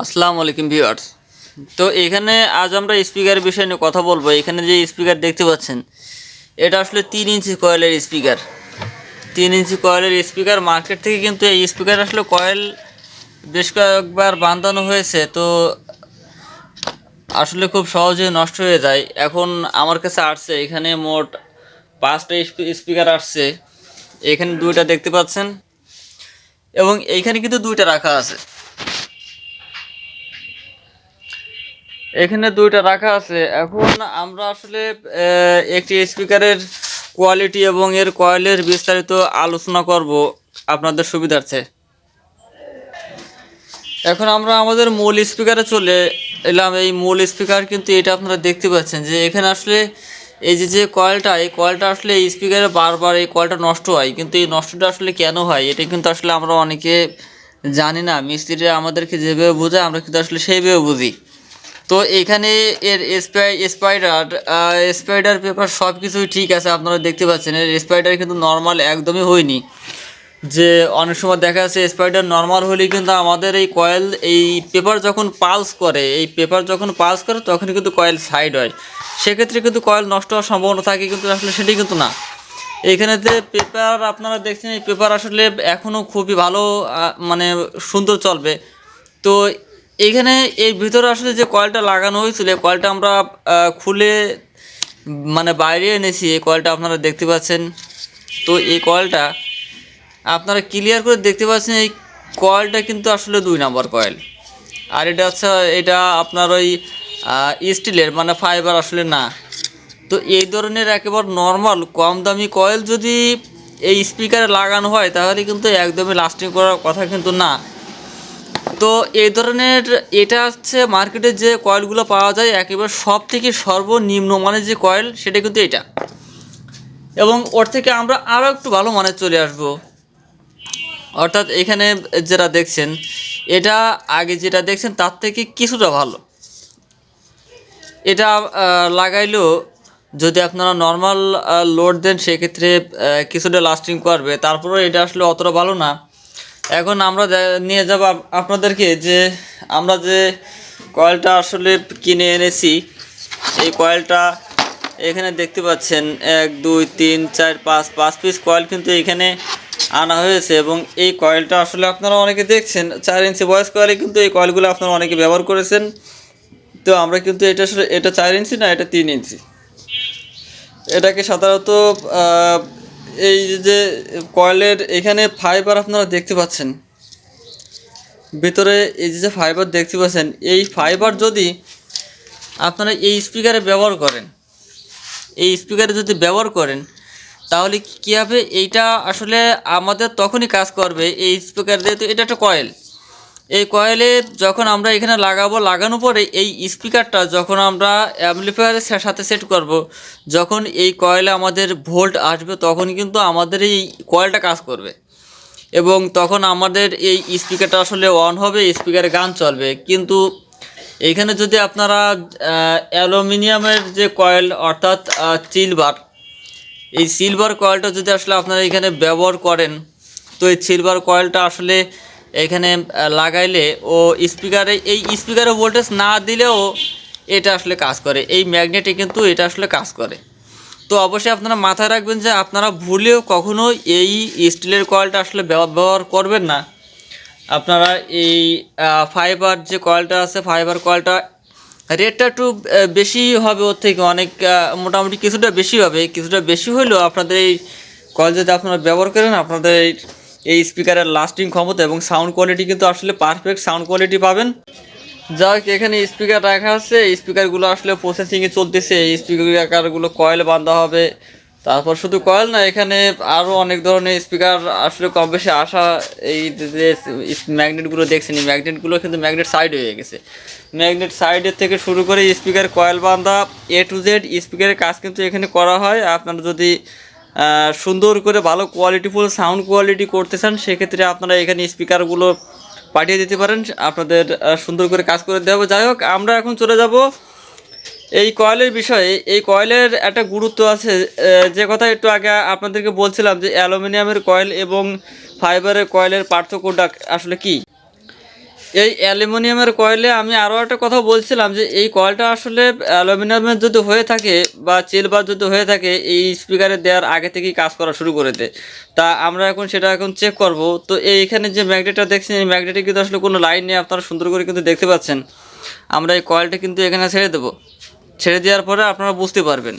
আসসালামু আলাইকুম ভিউয়ার্স। তো এখানে আজ আমরা স্পিকারের বিষয় নিয়ে কথা বলবো। এখানে যে স্পিকার দেখতে পাচ্ছেন এটা আসলে 3 ইঞ্চি কয়েলের স্পিকার। 3 ইঞ্চি কয়েলের স্পিকার মার্কেট থেকে কিন্তু এই স্পিকার আসলে কয়েল বেশ কয়েকবার বাঁধানো হয়েছে, তো আসলে খুব সহজে নষ্ট হয়ে যায়। এখন আমার কাছে আসছে এখানে মোট 5টা স্পিকার আসছে। এখানে 2টা দেখতে পাচ্ছেন এবং এইখানে কিন্তু 2টা রাখা আছে। এখানে 2টা রাখা আছে। এখন আমরা আসলে একটি স্পিকারের কোয়ালিটি এবং এর কয়েলের বিস্তারিত আলোচনা করব আপনাদের সুবিধার্থে। এখন আমরা আমাদের মূল স্পিকারে চলে এলাম। এই মূল স্পিকার কিন্তু এটা আপনারা দেখতে পাচ্ছেন যে এখানে আসলে এই যে কয়েলটা, এই কয়েলটা আসলে এই স্পিকারে বারবার এই কয়েলটা নষ্ট হয়। কিন্তু এই নষ্টটা আসলে কেন হয় এটা কিন্তু আসলে আমরা অনেকে জানি না। মিস্ত্রিরা আমাদেরকে যেভাবে বোঝায় আমরা কিন্তু আসলে সেইভাবে বুঝি। তো এখানে এর স্পাইডার পেপার সব কিছুই ঠিক আছে, আপনারা দেখতে পাচ্ছেন। এর স্পাইডার কিন্তু নর্মাল একদমই হয়নি। যে অনেক সময় দেখা যাচ্ছে স্পাইডার নর্মাল হলেই কিন্তু আমাদের এই কয়েল এই পেপার যখন পালস করে, তখন কিন্তু কয়েল সাইড হয়। সেক্ষেত্রে কিন্তু কয়েল নষ্ট হওয়ার সম্ভাবনা থাকে, কিন্তু আসলে সেটি কিন্তু না। এইখানে যে পেপার আপনারা দেখছেন, এই পেপার আসলে এখনও খুবই ভালো, মানে সুন্দর চলবে। তো এইখানে এই ভিতরে আসলে যে কয়েলটা লাগানো হয়েছিল, এই কয়েলটা আমরা খুলে মানে বাইরে এনেছি। এই কয়েলটা আপনারা দেখতে পাচ্ছেন। তো এই কয়েলটা আপনারা ক্লিয়ার করে দেখতে পাচ্ছেন, এই কয়েলটা কিন্তু আসলে 2 নম্বর কয়েল। আর এটা হচ্ছে এটা আপনার ওই স্টিলের, মানে ফাইবার আসলে না। তো এই ধরনের একেবারে নর্মাল কম দামি কয়েল যদি এই স্পিকারে লাগানো হয় তাহলে কিন্তু একদমই লাস্টিং করার কথা কিন্তু না। তো এই ধরনের এটা হচ্ছে মার্কেটে যে কয়েলগুলো পাওয়া যায় একেবারে সব থেকে সর্বনিম্ন মানের যে কয়েল, সেটা কিন্তু এটা। এবং ওর থেকে আমরা আরও একটু ভালো মানের চলে আসব। অর্থাৎ এখানে যেটা দেখছেন, এটা আগে যেটা দেখছেন তার থেকে কিছুটা ভালো। এটা লাগাইলেও যদি আপনারা নর্মাল লোড দেন সেক্ষেত্রে কিছুটা লাস্টিং করবে, তারপরেও এটা আসলে অতটা ভালো না। এখন আমরা নিয়ে যাব আপনাদেরকে যে আমরা যে কয়েলটা আসলে কিনে এনেছি। এই কয়েলটা এখানে দেখতে পাচ্ছেন 1 2 3 4 5 পিস কয়েল কিন্তু এখানে আনা হয়েছে। এবং এই কয়েলটা আসলে আপনারা অনেকে দেখছেন 4 ইঞ্চি বয়স কয়েলে কিন্তু এই কয়েলগুলো আপনারা অনেকে ব্যবহার করেছেন। তো আমরা কিন্তু এটা আসলে এটা 4 ইঞ্চি না, এটা 3 ইঞ্চি। এটাকে সাধারণত এই যে কয়েলের এখানে ফাইবার আপনারা দেখতে পাচ্ছেন, ভিতরে এই যে ফাইবার দেখতে পাচ্ছেন, এই ফাইবার যদি আপনারা এই স্পিকারে যদি ব্যবহার করেন তাহলে কী হবে, এইটা আসলে আমাদের তখনই কাজ করবে। এই স্পিকার যেহেতু এটা একটা কয়েল, এই কয়েলে যখন আমরা এখানে লাগানোর পরে এই স্পিকারটা যখন আমরা অ্যাম্পলিফায়ারের সাথে সেট করব, যখন এই কয়েলে আমাদের ভোল্ট আসবে তখন কিন্তু আমাদের এই কয়েলটা কাজ করবে। এবং তখন আমাদের এই স্পিকারটা আসলে অন হবে, স্পিকারে গান চলবে। কিন্তু এইখানে যদি আপনারা অ্যালুমিনিয়ামের যে কয়েল, অর্থাৎ এই সিলভার কয়েলটা যদি আসলে আপনারা এখানে ব্যবহার করেন, তো এই সিলভার কয়েলটা আসলে এখানে লাগাইলে ও স্পিকারে ভোল্টেজ না দিলেও এটা আসলে কাজ করে। এই ম্যাগনেটে কিন্তু এটা আসলে কাজ করে। তো অবশ্যই আপনারা মাথায় রাখবেন যে আপনারা ভুলেও কখনো এই স্টিলের কয়েলটা আসলে ব্যবহার করবেন না। আপনারা এই ফাইবার যে কয়েলটা আছে, ফাইবার কয়েলটা রেটটা একটু বেশি হবে, ওর থেকে অনেক মোটামুটি কিছুটা বেশি হবে। কিছুটা বেশি হলেও আপনাদের এই কয়েল যদি আপনারা ব্যবহার করেন, আপনাদের এই স্পিকারের লাস্টিং ক্ষমতা এবং সাউন্ড কোয়ালিটি কিন্তু আসলে পারফেক্ট সাউন্ড কোয়ালিটি পাবেন। যাই হোক, এখানে স্পিকার রাখা আছে। এই স্পিকারগুলো আসলে প্রসেসিংয়ে চলতেছে। এই স্পিকারগুলো কয়েল বাঁধা হবে। তারপর শুধু কয়েল না, এখানে আরও অনেক ধরনের স্পিকার আসলে কম বেশি আসা। এই যে ম্যাগনেটগুলো দেখছেন, এই ম্যাগনেটগুলো কিন্তু ম্যাগনেট সাইড হয়ে গেছে। ম্যাগনেট সাইডের থেকে শুরু করে স্পিকার কয়েল বাঁধা A to Z স্পিকারের কাজ কিন্তু এখানে করা হয়। আপনারা যদি সুন্দর করে ভালো কোয়ালিটিফুল সাউন্ড কোয়ালিটি করতে চান সেক্ষেত্রে আপনারা এখানে স্পিকারগুলো পাঠিয়ে দিতে পারেন, আপনাদের সুন্দর করে কাজ করে দেওয়া হবে। যাই হোক, আমরা এখন চলে যাব এই কয়েলের বিষয়ে। এই কয়েলের একটা গুরুত্ব আছে, যে কথা একটু আগে আপনাদেরকে বলছিলাম যে অ্যালুমিনিয়ামের কয়েল এবং ফাইবারের কয়েলের পার্থক্যটা আসলে কি। এই অ্যালুমিনিয়ামের কয়েলে আমি আরও একটা কথা বলছিলাম যে এই কয়েলটা আসলে অ্যালুমিনিয়ামের যদি হয়ে থাকে বা সিলভার যদি হয়ে থাকে এই স্পিকারে দেওয়ার আগে থেকেই কাজ করা শুরু করে দেয়। তা আমরা সেটা এখন চেক করব। তো এইখানে যে ম্যাগনেটটা দেখছেন এই ম্যাগনেটে কিন্তু আসলে কোনো লাইন নেই, আপনারা সুন্দর করে কিন্তু দেখতে পাচ্ছেন। আমরা এই কয়েলটা কিন্তু এখানে ছেড়ে দেবো, ছেড়ে দেওয়ার পরে আপনারা বুঝতে পারবেন।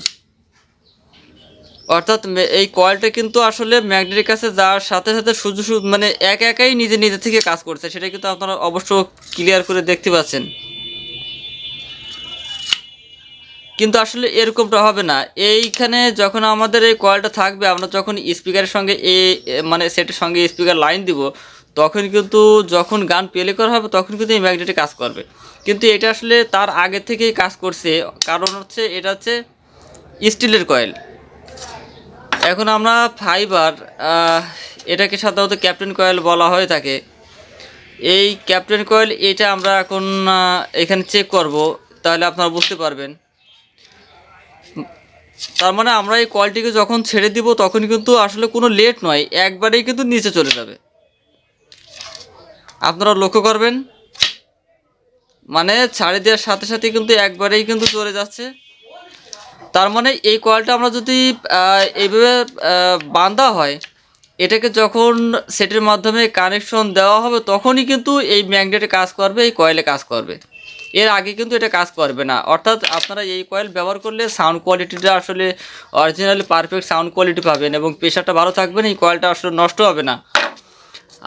অর্থাৎ এই কয়েলটা কিন্তু আসলে ম্যাগনেটের কাছে যাওয়ার সাথে সাথে শুধু শুধু একাই নিজে নিজে থেকে কাজ করছে, সেটা কিন্তু আপনারা অবশ্য ক্লিয়ার করে দেখতে পাচ্ছেন। কিন্তু আসলে এরকমটা হবে না। এইখানে যখন আমাদের এই কয়েলটা থাকবে, আমরা যখন স্পিকারের সঙ্গে সেটের সঙ্গে স্পিকার লাইন দিব, তখন কিন্তু যখন গান প্লে করা হবে তখন কিন্তু এই ম্যাগনেটে কাজ করবে। কিন্তু এটা আসলে তার আগে থেকেই কাজ করছে, কারণ এটা হচ্ছে স্টিলের কয়েল। এখন আমরা ফাইবার, এটাকে সাধারণত ক্যাপ্টেন কয়েল বলা হয়ে থাকে। এই ক্যাপ্টেন কয়েল এটা আমরা এখন এখানে চেক করব, তাহলে আপনারা বুঝতে পারবেন। তার মানে আমরা এই কয়েলটিকে যখন ছেড়ে দিব তখন কিন্তু আসলে কোনো লেট নয়, একবারেই কিন্তু নিচে চলে যাবে। আপনারা লক্ষ্য করবেন, ছাড়ে দেওয়ার সাথে সাথে কিন্তু একবারেই কিন্তু চলে যাচ্ছে। তার মানে এই কয়েলটা আমরা যদি এইভাবে বাঁধা হয়, এটাকে যখন সেটের মাধ্যমে কানেকশন দেওয়া হবে তখনই কিন্তু এই ম্যাগনেটে কাজ করবে, এই কয়েলে কাজ করবে। এর আগে কিন্তু এটা কাজ করবে না। অর্থাৎ আপনারা এই কয়েল ব্যবহার করলে সাউন্ড কোয়ালিটিটা আসলে অরিজিনালি পারফেক্ট সাউন্ড কোয়ালিটি পাবেন এবং প্রেশারটা ভালো থাকবে না, এই কয়েলটা আসলে নষ্ট হবে না।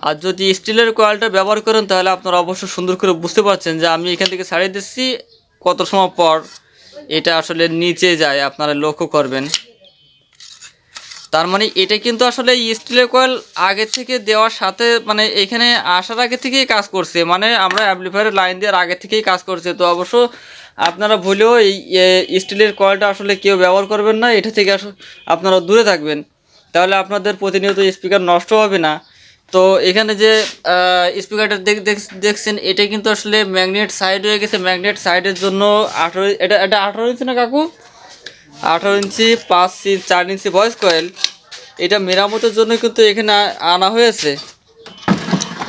আর যদি স্টিলের কয়েলটা ব্যবহার করেন তাহলে আপনারা অবশ্যই সুন্দর করে বুঝতে পারছেন যে আমি এখান থেকে ছাড়িয়ে দিচ্ছি, কত সময় পর এটা আসলে নিচে যায়, আপনারা লক্ষ্য করবেন। তার মানে এটা কিন্তু আসলে স্টিলের কয়েল আগে থেকে দেওয়ার সাথে এখানে আসার আগে থেকেই কাজ করছে, আমরা অ্যাম্পলিফায়ারের লাইন দেওয়ার আগে থেকেই কাজ করছে। তো অবশ্য আপনারা ভুলেও এই স্টিলের কয়েলটা আসলে কেউ ব্যবহার করবেন না, এটা থেকে আপনারা দূরে থাকবেন, তাহলে আপনাদের প্রতিনিয়ত স্পিকার নষ্ট হবে না। তো এখানে যে স্পিকারটা দেখছেন এটা কিন্তু আসলে ম্যাগনেট সাইড হয়ে গেছে। ম্যাগনেট সাইডের জন্য 18, এটা 18 ইঞ্চি না কাকু? 18 ইঞ্চি 4 ইঞ্চি ভয়েস কয়েল, এটা মেরামতের জন্য কিন্তু এখানে আনা হয়েছে।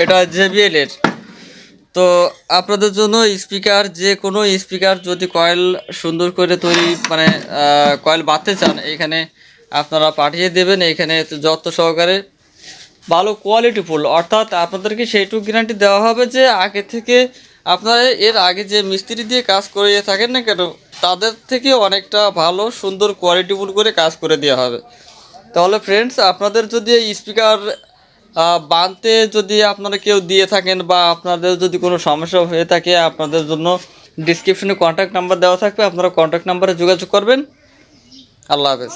এটা JBL এর। তো আপনাদের জন্য স্পিকার, যে কোনো স্পিকার যদি কয়েল সুন্দর করে তৈরি কয়েল বাঁধতে চান, এখানে আপনারা পাঠিয়ে দেবেন। এখানে যত্ন সহকারে ভালো কোয়ালিটিফুল, অর্থাৎ আপনাদেরকে সেইটুকু গ্যারান্টি দেওয়া হবে যে আগে থেকে আপনারা এর আগে যে মিস্ত্রি দিয়ে কাজ করিয়ে থাকেন না কেন, তাদের থেকে অনেকটা ভালো সুন্দর কোয়ালিটিফুল করে কাজ করে দেওয়া হবে। তাহলে ফ্রেন্ডস, আপনাদের যদি এই স্পিকার বানতে যদি আপনারা কেউ দিয়ে থাকেন বা আপনাদের যদি কোনো সমস্যা হয়ে থাকে, আপনাদের জন্য ডিসক্রিপশনে কন্ট্যাক্ট নাম্বার দেওয়া থাকবে, আপনারা কন্ট্যাক্ট নাম্বারে যোগাযোগ করবেন। আল্লাহ হাফেজ।